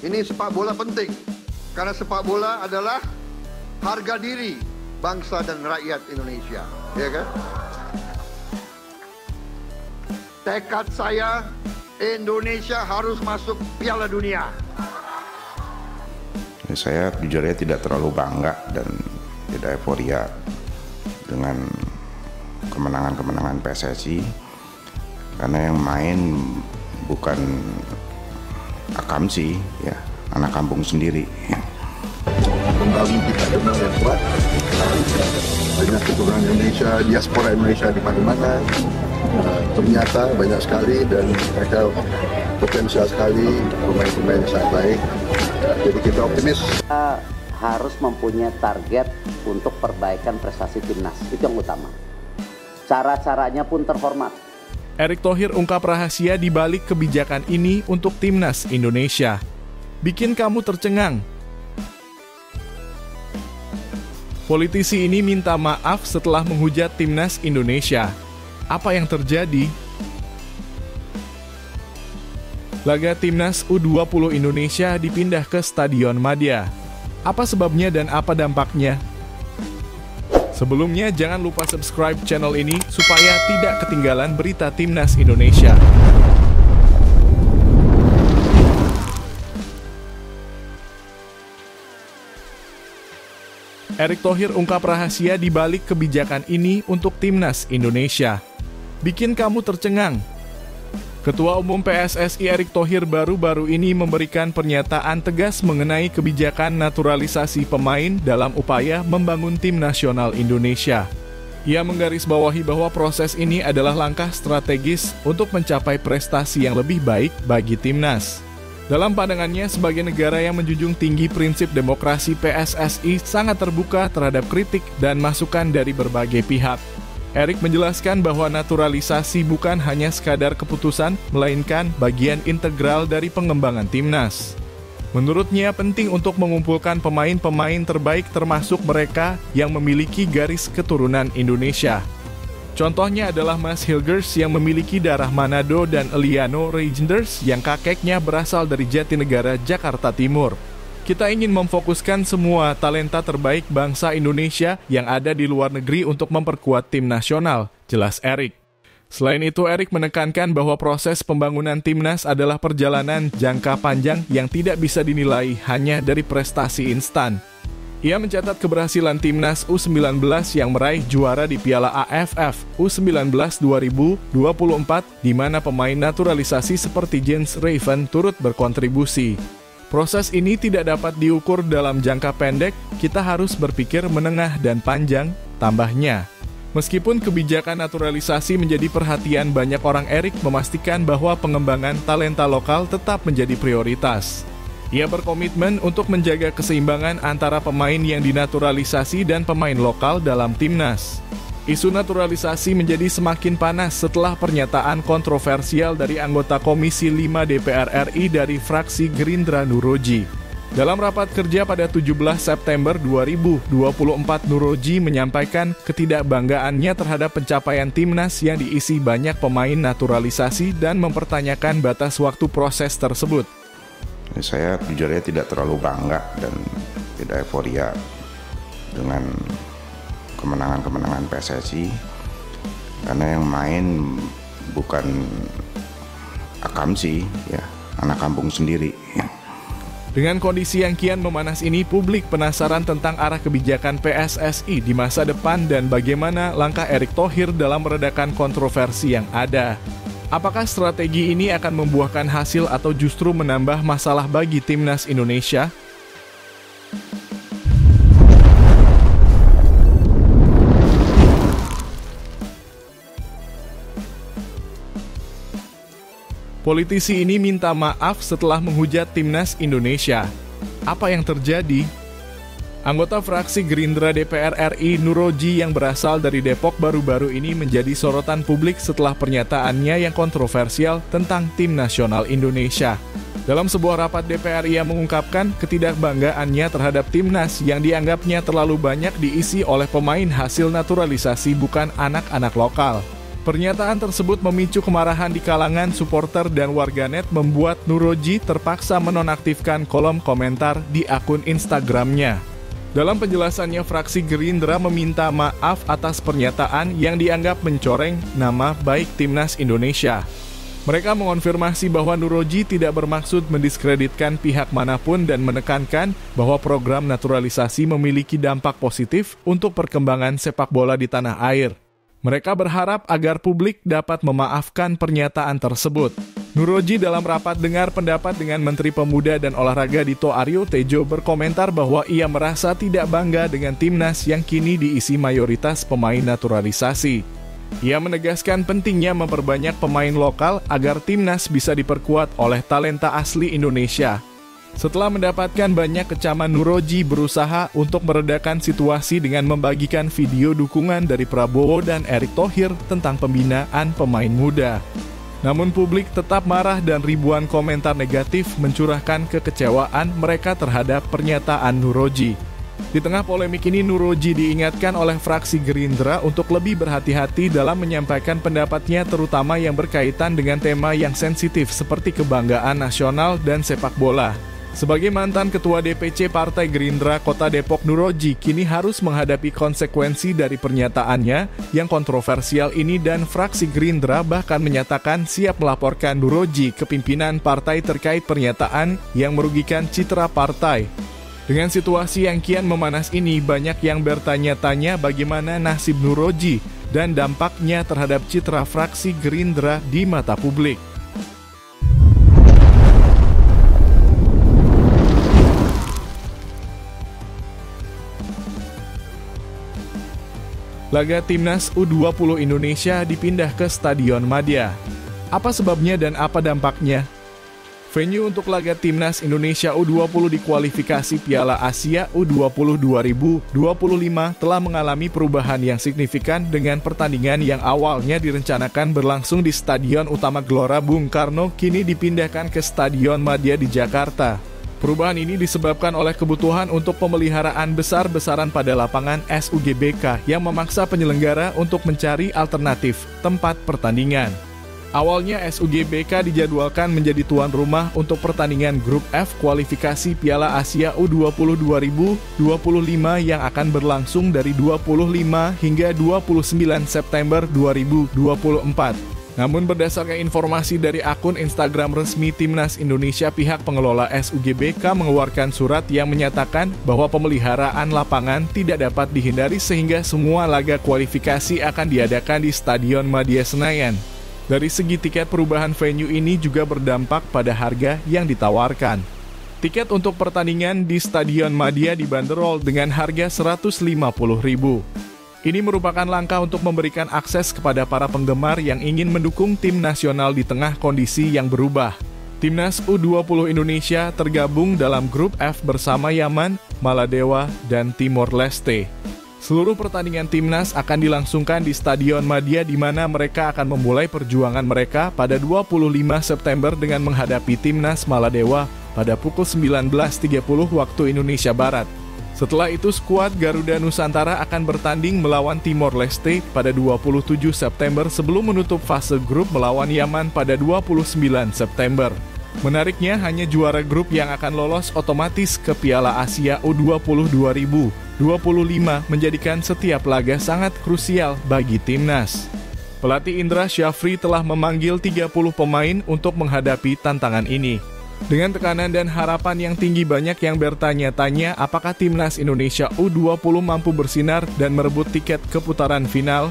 Ini sepak bola penting, karena sepak bola adalah harga diri bangsa dan rakyat Indonesia, ya kan? Tekad saya, Indonesia harus masuk Piala Dunia. Saya jujurnya tidak terlalu bangga dan tidak euforia dengan kemenangan-kemenangan PSSI, karena yang main bukan akamsi, ya, anak kampung sendiri. Membangun kita memang yang kuat, banyak keturunan Indonesia, diaspora Indonesia di mana-mana, ternyata banyak sekali dan mereka potensial sekali, pemain-pemain yang sangat baik. Jadi kita optimis. Kita harus mempunyai target untuk perbaikan prestasi timnas, itu yang utama. Cara-caranya pun terhormat. Erick Thohir ungkap rahasia di balik kebijakan ini untuk timnas Indonesia. Bikin kamu tercengang. Politisi ini minta maaf setelah menghujat timnas Indonesia. Apa yang terjadi? Laga timnas U20 Indonesia dipindah ke Stadion Madia. Apa sebabnya dan apa dampaknya? Sebelumnya, jangan lupa subscribe channel ini supaya tidak ketinggalan berita timnas Indonesia. Erick Thohir ungkap rahasia di balik kebijakan ini untuk timnas Indonesia. Bikin kamu tercengang. Ketua Umum PSSI Erick Thohir baru-baru ini memberikan pernyataan tegas mengenai kebijakan naturalisasi pemain dalam upaya membangun tim nasional Indonesia. Ia menggarisbawahi bahwa proses ini adalah langkah strategis untuk mencapai prestasi yang lebih baik bagi timnas. Dalam pandangannya, sebagai negara yang menjunjung tinggi prinsip demokrasi, PSSI sangat terbuka terhadap kritik dan masukan dari berbagai pihak. Erick menjelaskan bahwa naturalisasi bukan hanya sekadar keputusan, melainkan bagian integral dari pengembangan timnas. Menurutnya penting untuk mengumpulkan pemain-pemain terbaik termasuk mereka yang memiliki garis keturunan Indonesia. Contohnya adalah Mas Hilgers yang memiliki darah Manado dan Eliano Reijnders yang kakeknya berasal dari Jatinegara, Jakarta Timur. Kita ingin memfokuskan semua talenta terbaik bangsa Indonesia yang ada di luar negeri untuk memperkuat tim nasional, jelas Erick. Selain itu, Erick menekankan bahwa proses pembangunan timnas adalah perjalanan jangka panjang yang tidak bisa dinilai hanya dari prestasi instan. Ia mencatat keberhasilan timnas U19 yang meraih juara di Piala AFF U19 2024, di mana pemain naturalisasi seperti Jens Raven turut berkontribusi. Proses ini tidak dapat diukur dalam jangka pendek, kita harus berpikir menengah dan panjang, tambahnya. Meskipun kebijakan naturalisasi menjadi perhatian banyak orang, Erick memastikan bahwa pengembangan talenta lokal tetap menjadi prioritas. Ia berkomitmen untuk menjaga keseimbangan antara pemain yang dinaturalisasi dan pemain lokal dalam timnas. Isu naturalisasi menjadi semakin panas setelah pernyataan kontroversial dari anggota Komisi 5 DPR RI dari fraksi Gerindra Nuroji. Dalam rapat kerja pada 17 September 2024, Nuroji menyampaikan ketidakbanggaannya terhadap pencapaian timnas yang diisi banyak pemain naturalisasi dan mempertanyakan batas waktu proses tersebut. Saya jujurnya tidak terlalu bangga dan tidak euforia dengan kemenangan-kemenangan PSSI, karena yang main bukan akamsi, ya, anak kampung sendiri. Dengan kondisi yang kian memanas ini, publik penasaran tentang arah kebijakan PSSI di masa depan dan bagaimana langkah Erick Thohir dalam meredakan kontroversi yang ada. Apakah strategi ini akan membuahkan hasil atau justru menambah masalah bagi timnas Indonesia? Politisi ini minta maaf setelah menghujat timnas Indonesia. Apa yang terjadi? Anggota fraksi Gerindra DPR RI Nuroji yang berasal dari Depok baru-baru ini menjadi sorotan publik setelah pernyataannya yang kontroversial tentang tim nasional Indonesia. Dalam sebuah rapat DPR, ia mengungkapkan ketidakbanggaannya terhadap timnas yang dianggapnya terlalu banyak diisi oleh pemain hasil naturalisasi bukan anak-anak lokal. Pernyataan tersebut memicu kemarahan di kalangan supporter dan warganet membuat Nuroji terpaksa menonaktifkan kolom komentar di akun Instagramnya. Dalam penjelasannya, fraksi Gerindra meminta maaf atas pernyataan yang dianggap mencoreng nama baik Timnas Indonesia. Mereka mengonfirmasi bahwa Nuroji tidak bermaksud mendiskreditkan pihak manapun dan menekankan bahwa program naturalisasi memiliki dampak positif untuk perkembangan sepak bola di tanah air. Mereka berharap agar publik dapat memaafkan pernyataan tersebut. Nuroji dalam rapat dengar pendapat dengan Menteri Pemuda dan Olahraga Dito Aryo Tejo berkomentar bahwa ia merasa tidak bangga dengan timnas yang kini diisi mayoritas pemain naturalisasi. Ia menegaskan pentingnya memperbanyak pemain lokal agar timnas bisa diperkuat oleh talenta asli Indonesia. Setelah mendapatkan banyak kecaman, Nuroji berusaha untuk meredakan situasi dengan membagikan video dukungan dari Prabowo dan Erick Thohir tentang pembinaan pemain muda. Namun publik tetap marah dan ribuan komentar negatif mencurahkan kekecewaan mereka terhadap pernyataan Nuroji. Di tengah polemik ini, Nuroji diingatkan oleh fraksi Gerindra untuk lebih berhati-hati dalam menyampaikan pendapatnya, terutama yang berkaitan dengan tema yang sensitif seperti kebanggaan nasional dan sepak bola. Sebagai mantan Ketua DPC Partai Gerindra Kota Depok, Nuroji kini harus menghadapi konsekuensi dari pernyataannya yang kontroversial ini, dan fraksi Gerindra bahkan menyatakan siap melaporkan Nuroji ke pimpinan partai terkait pernyataan yang merugikan citra partai. Dengan situasi yang kian memanas ini, banyak yang bertanya-tanya bagaimana nasib Nuroji dan dampaknya terhadap citra fraksi Gerindra di mata publik. Laga Timnas U20 Indonesia dipindah ke Stadion Madia. Apa sebabnya dan apa dampaknya? Venue untuk laga Timnas Indonesia U20 di kualifikasi Piala Asia U20 2025 telah mengalami perubahan yang signifikan, dengan pertandingan yang awalnya direncanakan berlangsung di Stadion Utama Gelora Bung Karno kini dipindahkan ke Stadion Madia di Jakarta. Perubahan ini disebabkan oleh kebutuhan untuk pemeliharaan besar-besaran pada lapangan SUGBK yang memaksa penyelenggara untuk mencari alternatif tempat pertandingan. Awalnya SUGBK dijadwalkan menjadi tuan rumah untuk pertandingan Grup F kualifikasi Piala Asia U20 2025 yang akan berlangsung dari 25 hingga 29 September 2024. Namun berdasarkan informasi dari akun Instagram resmi Timnas Indonesia, pihak pengelola SUGBK mengeluarkan surat yang menyatakan bahwa pemeliharaan lapangan tidak dapat dihindari sehingga semua laga kualifikasi akan diadakan di Stadion Madia Senayan. Dari segi tiket, perubahan venue ini juga berdampak pada harga yang ditawarkan. Tiket untuk pertandingan di Stadion Madia dibanderol dengan harga Rp150.000. Ini merupakan langkah untuk memberikan akses kepada para penggemar yang ingin mendukung tim nasional di tengah kondisi yang berubah. Timnas U20 Indonesia tergabung dalam Grup F bersama Yaman, Maladewa, dan Timor Leste. Seluruh pertandingan Timnas akan dilangsungkan di Stadion Madia, di mana mereka akan memulai perjuangan mereka pada 25 September dengan menghadapi Timnas Maladewa pada pukul 19.30 waktu Indonesia Barat. Setelah itu, skuad Garuda Nusantara akan bertanding melawan Timor Leste pada 27 September sebelum menutup fase grup melawan Yaman pada 29 September. Menariknya, hanya juara grup yang akan lolos otomatis ke Piala Asia U20 2025 menjadikan setiap laga sangat krusial bagi timnas. Pelatih Indra Syafri telah memanggil 30 pemain untuk menghadapi tantangan ini. Dengan tekanan dan harapan yang tinggi, banyak yang bertanya-tanya apakah Timnas Indonesia U20 mampu bersinar dan merebut tiket ke putaran final